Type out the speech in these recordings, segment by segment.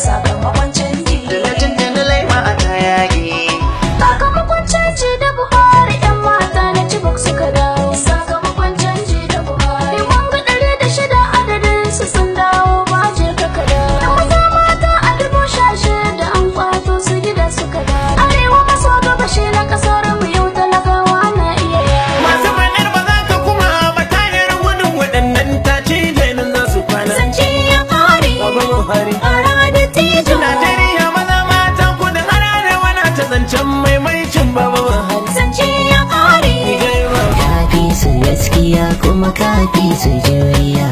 sakamakon canji. Talatin da na laima a ta yaƙi. Sakamakon canji da Buhari, 'yan mata na Chibok suka dawo. Sakamakon canji da Buhari, mun ga 106 adadin su sun dawo, ba je ka dawo. Maza mata a 16,000 an kwato su gida suka dawo. Arewa maso gabashi na kasar mu yau talakawa na iya yawo. Masu faɗar ba za ka kuma ba tayar gudun waɗannan ta ce nan za su kwana. Zance ya ƙare, Baba Buhari. ƙara da tijo. Najeriya maza mata kudin arewa na ta zancen maimaicin Baba Buhari. Zance ya ƙare. Kafi su gaskiya kuma kafi su juriya,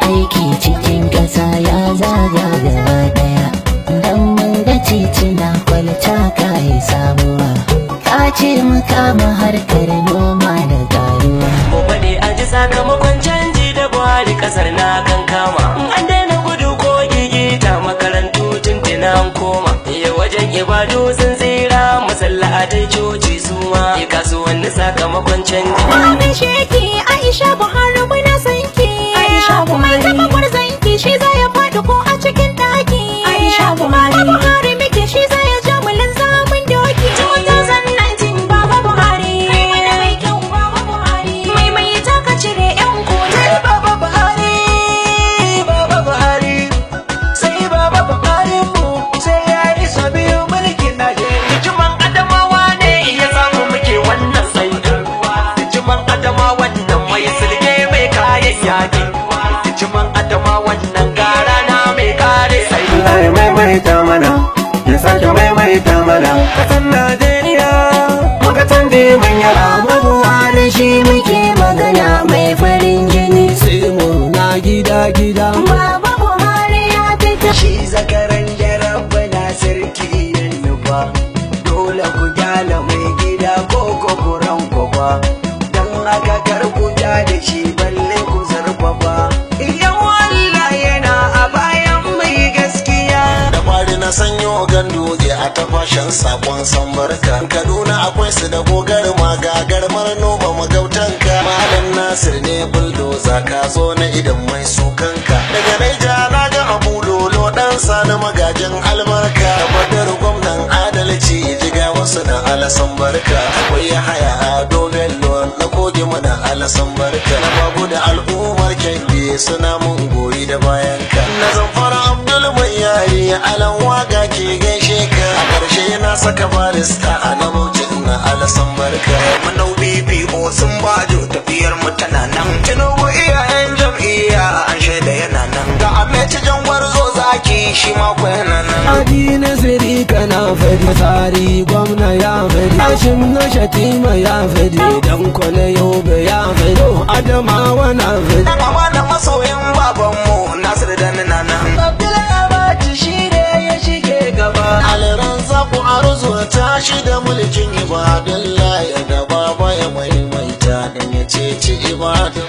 aiki cikin ƙasa ya zaga gaba ɗaya. Dan mun ga titina kwalta kayi samuwa, ka ce mu kama harkar noma da garuwa. Mu faɗi a ji sakamakon canji da Buhari kasar na kan kama. An daina gudu ko gigita, makarantu tuntuna an koma. Iya wajen ibadu sun tsira, masallatai coci suma. Kasuwanni sakamakon canji. Amin sheki Aisha Buhari muna sanki. Aisha Buhari. Mai taɓa gwarzanki shi za ya faɗi ko a cikin ɗaki. Aisha Buhari. Buhari muke shi za ya ja mu linzamin doki. 2019 Baba Buhari. Kai wani mai kyau Baba Buhari. Mai taka cire 'yan kone. Baba Buhari, Baba Buhari, sai Baba Buhari mu sai ya yi sabiyu mulkin Najeriya. Hikiman Adamawa ne ya samu muke wannan tsayin ruwa. Hikiman Adamawa nan mai silke mai kayan yaƙi. Hikiman Adamawa nan gara na mai kare sai. Allah ya maimaita mana, ya sake maimaita mana. Ƙasar Najeriya, muka canji manya. Baba Buhari shi muke magana mai farin jini. Sai mu na gida-gida. Baba Buhari ya fita. Shi zakaran jarabba na sarki yan nufa. Dole ku gyala mai gida ko kuran ku ba. Dan haka kar ku ja da shi balle ku zarfafa. Idan Allah yana a bayan mai gaskiya. Da fari na sanyo gandoje a tafashin sakon sambarka. Kaduna akwai su da gogar gagarmar noma magautanka. Malam Nasir ne buldoza ka zo na idan mai sukanka. Daga Naija na ga Abu Lolo dan sani magajin albarka. Badar gwamnan adalci jiga wasu da alasan barka. Akwai haya Ado Bello na kogi mana alasan barka. Na babu da al'ummar Kebbi suna mun goyi da bayanka. Na zamfara Abdul Bayyari alan waga ke gaishe ka. A ƙarshe na saka barista a na bautin na alasan barka. Manau BPO sun bajo tafiyar mu tana nan. Tinubu iyayen jam'iyya an shaida yana nan. Ga Ameci Jangwar zo zaki shi ma ko yana nan. Adi Nasiri kana fadi, Masari gwamna ya fadi, Hashim na Shatima ya fadi, Danko na Yobe ya fadi, Adamawa na fadi. Dan amana masoyin babanmu Nasir da nana nan. Abdullahi shi ne ya shige gaba. Aliran zaku arzu ta shi da mulkin ibadullahi da baba ya maimaita dan ya ceci ibadun.